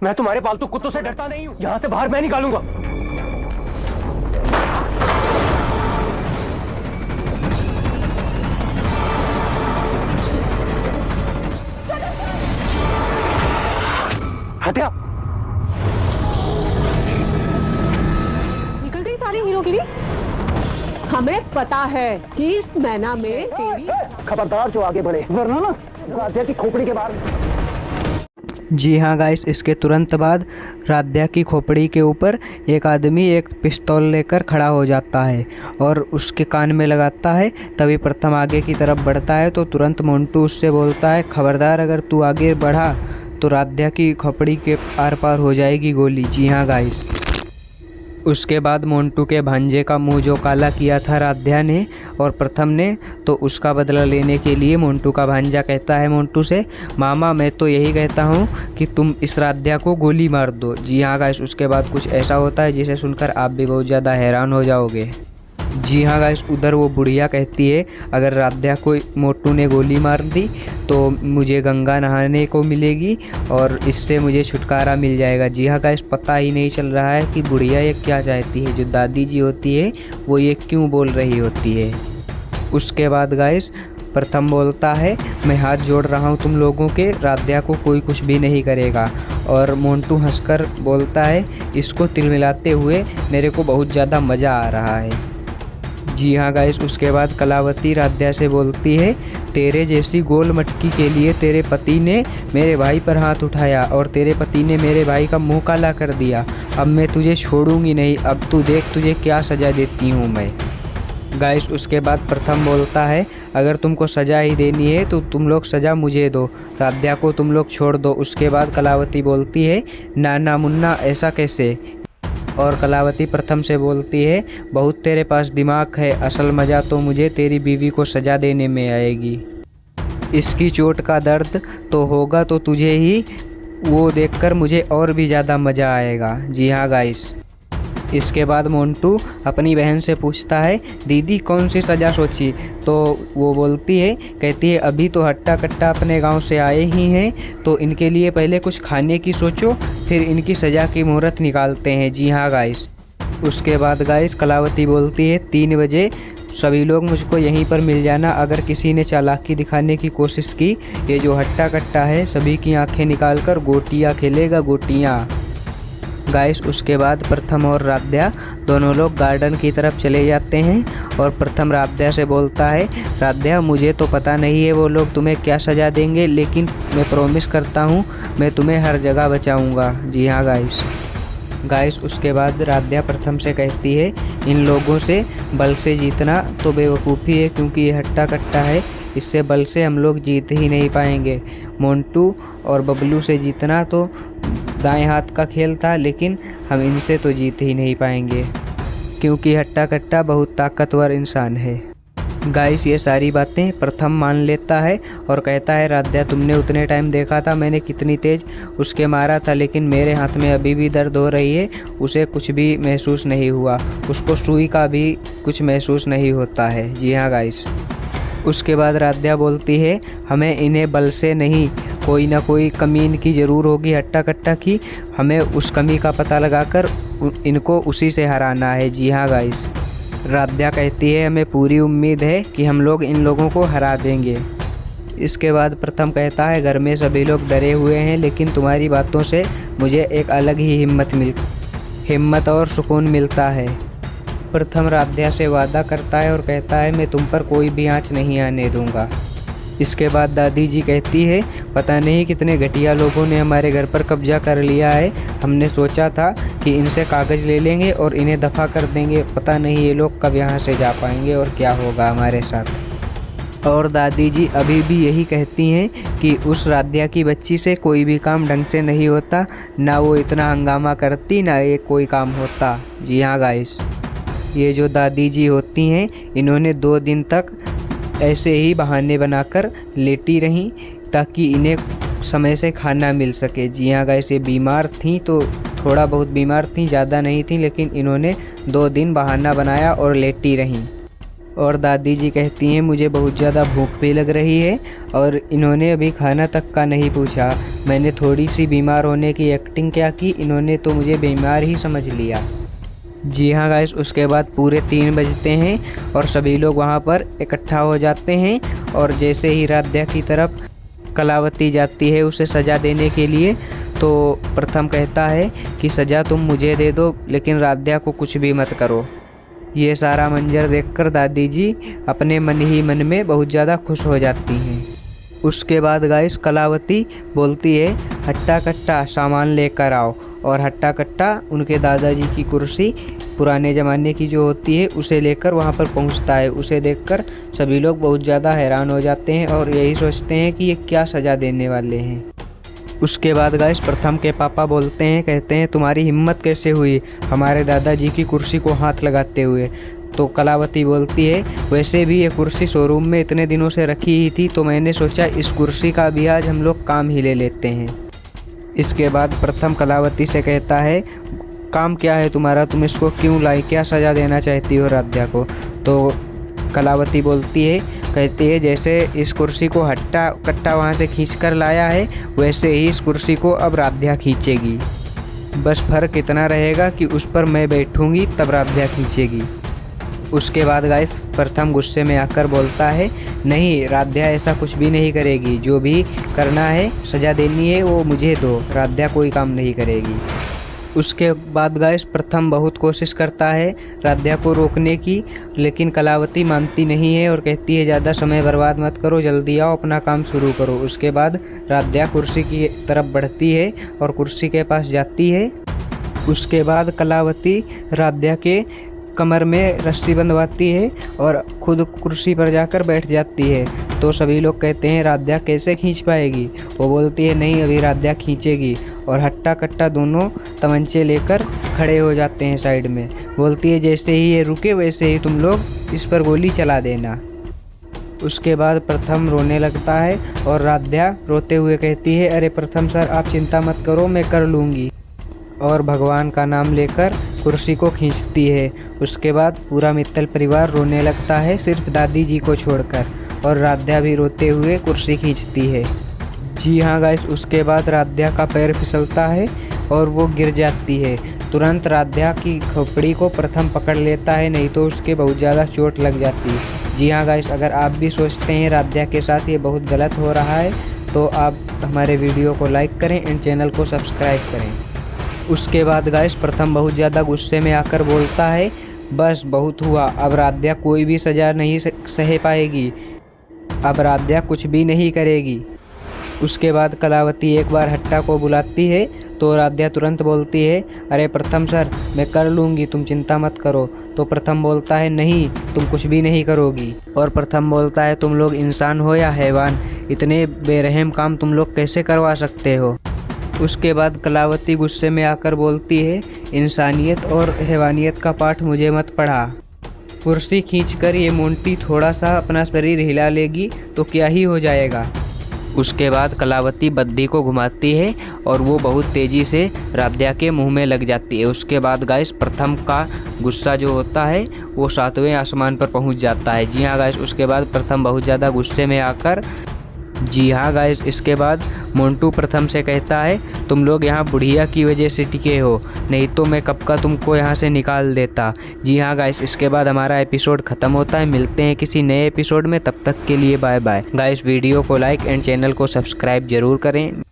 मैं तुम्हारे पालतू कुत्तों से डरता नहीं हूँ। यहाँ से बाहर मैं निकालूंगा। हत्या निकल गई सारी हीरोगिरी। हमें पता है कि इस मैना में तेरी खबरदार जो आगे बढ़े, वरना ना राध्या की खोपड़ी के बाहर। जी हाँ गाइस, इसके तुरंत बाद राध्या की खोपड़ी के ऊपर एक आदमी एक पिस्तौल लेकर खड़ा हो जाता है और उसके कान में लगाता है। तभी प्रथम आगे की तरफ बढ़ता है तो तुरंत मोंटू उससे बोलता है, खबरदार अगर तू आगे बढ़ा तो राध्या की खोपड़ी के आर पार हो जाएगी गोली। जी हाँ गाइस, उसके बाद मोंटू के भांजे का मुंह जो काला किया था राध्या ने और प्रथम ने, तो उसका बदला लेने के लिए मोंटू का भांजा कहता है मोंटू से, मामा मैं तो यही कहता हूँ कि तुम इस राध्या को गोली मार दो। जी हाँ गाइस, उसके बाद कुछ ऐसा होता है जिसे सुनकर आप भी बहुत ज़्यादा हैरान हो जाओगे। जी हाँ गाइस, उधर वो बुढ़िया कहती है, अगर राध्या को मोटू ने गोली मार दी तो मुझे गंगा नहाने को मिलेगी और इससे मुझे छुटकारा मिल जाएगा। जी हाँ गाइस, पता ही नहीं चल रहा है कि बुढ़िया ये क्या चाहती है। जो दादी जी होती है वो ये क्यों बोल रही होती है। उसके बाद गाइस प्रथम बोलता है, मैं हाथ जोड़ रहा हूँ तुम लोगों के, राध्या को कोई कुछ भी नहीं करेगा। और मोंटू हंसकर बोलता है, इसको तिलमिलाते हुए मेरे को बहुत ज़्यादा मज़ा आ रहा है। जी हाँ गाइस, उसके बाद कलावती राध्या से बोलती है, तेरे जैसी गोल मटकी के लिए तेरे पति ने मेरे भाई पर हाथ उठाया और तेरे पति ने मेरे भाई का मुंह काला कर दिया। अब मैं तुझे छोड़ूंगी नहीं, अब तू देख तुझे क्या सज़ा देती हूँ मैं। गाइस उसके बाद प्रथम बोलता है, अगर तुमको सज़ा ही देनी है तो तुम लोग सज़ा मुझे दो, राध्या को तुम लोग छोड़ दो। उसके बाद कलावती बोलती है, ना मुन्ना ऐसा कैसे। और कलावती प्रथम से बोलती है, बहुत तेरे पास दिमाग है, असल मज़ा तो मुझे तेरी बीवी को सज़ा देने में आएगी। इसकी चोट का दर्द तो होगा तो तुझे ही, वो देखकर मुझे और भी ज़्यादा मज़ा आएगा। जी हाँ गाइस, इसके बाद मोंटू अपनी बहन से पूछता है, दीदी कौन सी सज़ा सोची। तो वो बोलती है, कहती है, अभी तो हट्टा कट्टा अपने गांव से आए ही हैं तो इनके लिए पहले कुछ खाने की सोचो, फिर इनकी सज़ा की मुहूर्त निकालते हैं। जी हाँ गाइस, उसके बाद गाइस कलावती बोलती है, 3 बजे सभी लोग मुझको यहीं पर मिल जाना। अगर किसी ने चालाकी दिखाने की कोशिश की, ये जो हट्टा कट्टा है सभी की आँखें निकाल कर गोटियाँ खेलेगा, गोटियाँ। गाइस उसके बाद प्रथम और राध्या दोनों लोग गार्डन की तरफ चले जाते हैं और प्रथम राध्या से बोलता है, राध्या मुझे तो पता नहीं है वो लोग तुम्हें क्या सज़ा देंगे, लेकिन मैं प्रॉमिस करता हूँ मैं तुम्हें हर जगह बचाऊँगा। जी हाँ गाइस, उसके बाद राध्या प्रथम से कहती है, इन लोगों से बल से जीतना तो बेवकूफ़ी है क्योंकि ये हट्टा कट्टा है, इससे बल से हम लोग जीत ही नहीं पाएंगे। मोंटू और बबलू से जीतना तो दाएं हाथ का खेल था, लेकिन हम इनसे तो जीत ही नहीं पाएंगे क्योंकि हट्टा कट्टा बहुत ताकतवर इंसान है। गाइस ये सारी बातें प्रथम मान लेता है और कहता है, राध्या तुमने उतने टाइम देखा था मैंने कितनी तेज़ उसके मारा था, लेकिन मेरे हाथ में अभी भी दर्द हो रही है, उसे कुछ भी महसूस नहीं हुआ, उसको सुई का भी कुछ महसूस नहीं होता है। जी हाँ गाइस, उसके बाद राध्या बोलती है, हमें इन्हें बल से नहीं, कोई ना कोई कमी इनकी ज़रूर होगी हट्टा कट्टा की, हमें उस कमी का पता लगाकर इनको उसी से हराना है। जी हाँ गाइस, राध्या कहती है, हमें पूरी उम्मीद है कि हम लोग इन लोगों को हरा देंगे। इसके बाद प्रथम कहता है, घर में सभी लोग डरे हुए हैं, लेकिन तुम्हारी बातों से मुझे एक अलग ही हिम्मत और सुकून मिलता है। प्रथम राध्या से वादा करता है और कहता है, मैं तुम पर कोई भी आँच नहीं आने दूंगा। इसके बाद दादी जी कहती है, पता नहीं कितने घटिया लोगों ने हमारे घर पर कब्जा कर लिया है, हमने सोचा था कि इनसे कागज़ ले लेंगे और इन्हें दफ़ा कर देंगे, पता नहीं ये लोग कब यहाँ से जा पाएंगे और क्या होगा हमारे साथ। और दादी जी अभी भी यही कहती हैं कि उस राध्या की बच्ची से कोई भी काम ढंग से नहीं होता, ना वो इतना हंगामा करती ना ये कोई काम होता। जी हाँ गाइस, ये जो दादी जी होती हैं इन्होंने 2 दिन तक ऐसे ही बहाने बनाकर लेटी रहीं ताकि इन्हें समय से खाना मिल सके। जी हाँ गाइस, ये बीमार थीं तो थोड़ा बहुत बीमार थीं, ज़्यादा नहीं थीं, लेकिन इन्होंने 2 दिन बहाना बनाया और लेटी रहीं। और दादी जी कहती हैं, मुझे बहुत ज़्यादा भूख भी लग रही है और इन्होंने अभी खाना तक का नहीं पूछा। मैंने थोड़ी सी बीमार होने की एक्टिंग क्या की, इन्होंने तो मुझे बीमार ही समझ लिया। जी हाँ गाइस, उसके बाद पूरे 3 बजते हैं और सभी लोग वहाँ पर इकट्ठा हो जाते हैं। और जैसे ही राध्या की तरफ कलावती जाती है उसे सज़ा देने के लिए, तो प्रथम कहता है कि सज़ा तुम मुझे दे दो, लेकिन राध्या को कुछ भी मत करो। ये सारा मंजर देखकर दादी जी अपने मन ही मन में बहुत ज़्यादा खुश हो जाती हैं। उसके बाद गाइस कलावती बोलती है हट्टा कट्टा सामान लेकर आओ, और हट्टा कट्टा उनके दादाजी की कुर्सी पुराने ज़माने की जो होती है उसे लेकर वहाँ पर पहुँचता है। उसे देखकर सभी लोग बहुत ज़्यादा हैरान हो जाते हैं और यही सोचते हैं कि ये क्या सज़ा देने वाले हैं। उसके बाद गाइस प्रथम के पापा बोलते हैं, कहते हैं तुम्हारी हिम्मत कैसे हुई हमारे दादाजी की कुर्सी को हाथ लगाते हुए। तो कलावती बोलती है वैसे भी ये कुर्सी शोरूम में इतने दिनों से रखी ही थी, तो मैंने सोचा इस कुर्सी का भी आज हम लोग काम ही ले लेते हैं। इसके बाद प्रथम कलावती से कहता है काम क्या है तुम्हारा, तुम इसको क्यों लाई, क्या सज़ा देना चाहती हो राध्या को। तो कलावती बोलती है, कहती है जैसे इस कुर्सी को हट्टा कट्टा वहाँ से खींच कर लाया है, वैसे ही इस कुर्सी को अब राध्या खींचेगी। बस फ़र्क इतना रहेगा कि उस पर मैं बैठूँगी तब राध्या खींचेगी। उसके बाद गाइस प्रथम गुस्से में आकर बोलता है नहीं, राध्या ऐसा कुछ भी नहीं करेगी, जो भी करना है सज़ा देनी है वो मुझे दो, राध्या कोई काम नहीं करेगी। उसके बाद गाइस प्रथम बहुत कोशिश करता है राध्या को रोकने की, लेकिन कलावती मानती नहीं है और कहती है ज़्यादा समय बर्बाद मत करो, जल्दी आओ अपना काम शुरू करो। उसके बाद राध्या कुर्सी की तरफ बढ़ती है और कुर्सी के पास जाती है। उसके बाद कलावती राध्या के कमर में रस्सी बंधवाती है और खुद कुर्सी पर जाकर बैठ जाती है। तो सभी लोग कहते हैं राध्या कैसे खींच पाएगी। वो बोलती है नहीं, अभी राध्या खींचेगी। और हट्टा कट्टा दोनों तमंचे लेकर खड़े हो जाते हैं साइड में। बोलती है जैसे ही ये रुके वैसे ही तुम लोग इस पर गोली चला देना। उसके बाद प्रथम रोने लगता है और राध्या रोते हुए कहती है अरे प्रथम सर आप चिंता मत करो, मैं कर लूँगी। और भगवान का नाम लेकर कुर्सी को खींचती है। उसके बाद पूरा मित्तल परिवार रोने लगता है, सिर्फ दादी जी को छोड़कर, और राध्या भी रोते हुए कुर्सी खींचती है। जी हाँ गाइस, उसके बाद राध्या का पैर फिसलता है और वो गिर जाती है। तुरंत राध्या की खोपड़ी को प्रथम पकड़ लेता है, नहीं तो उसके बहुत ज़्यादा चोट लग जाती है। जी हाँ गाइस, अगर आप भी सोचते हैं राध्या के साथ ये बहुत गलत हो रहा है तो आप हमारे वीडियो को लाइक करें एंड चैनल को सब्सक्राइब करें। उसके बाद गाइस प्रथम बहुत ज़्यादा गुस्से में आकर बोलता है बस बहुत हुआ, अब राध्या कोई भी सज़ा नहीं सह पाएगी, अब राध्या कुछ भी नहीं करेगी। उसके बाद कलावती एक बार हट्टा को बुलाती है तो राध्या तुरंत बोलती है अरे प्रथम सर मैं कर लूँगी, तुम चिंता मत करो। तो प्रथम बोलता है नहीं, तुम कुछ भी नहीं करोगी। और प्रथम बोलता है तुम लोग इंसान हो या हैवान, इतने बेरहम काम तुम लोग कैसे करवा सकते हो। उसके बाद कलावती गुस्से में आकर बोलती है इंसानियत और हैवानियत का पाठ मुझे मत पढ़ा। कुर्सी खींचकर ये मोंटी थोड़ा सा अपना शरीर हिला लेगी तो क्या ही हो जाएगा। उसके बाद कलावती बद्दी को घुमाती है और वो बहुत तेज़ी से राध्या के मुंह में लग जाती है। उसके बाद गाइस प्रथम का गुस्सा जो होता है वो 7वें आसमान पर पहुंच जाता है। जी हाँ गाइस, उसके बाद प्रथम बहुत ज़्यादा गुस्से में आकर इसके बाद मोंटू प्रथम से कहता है तुम लोग यहाँ बुढ़िया की वजह से टिके हो, नहीं तो मैं कब का तुमको यहाँ से निकाल देता। जी हाँ गाइस, इसके बाद हमारा एपिसोड ख़त्म होता है। मिलते हैं किसी नए एपिसोड में, तब तक के लिए बाय बाय। गाइस वीडियो को लाइक एंड चैनल को सब्सक्राइब जरूर करें।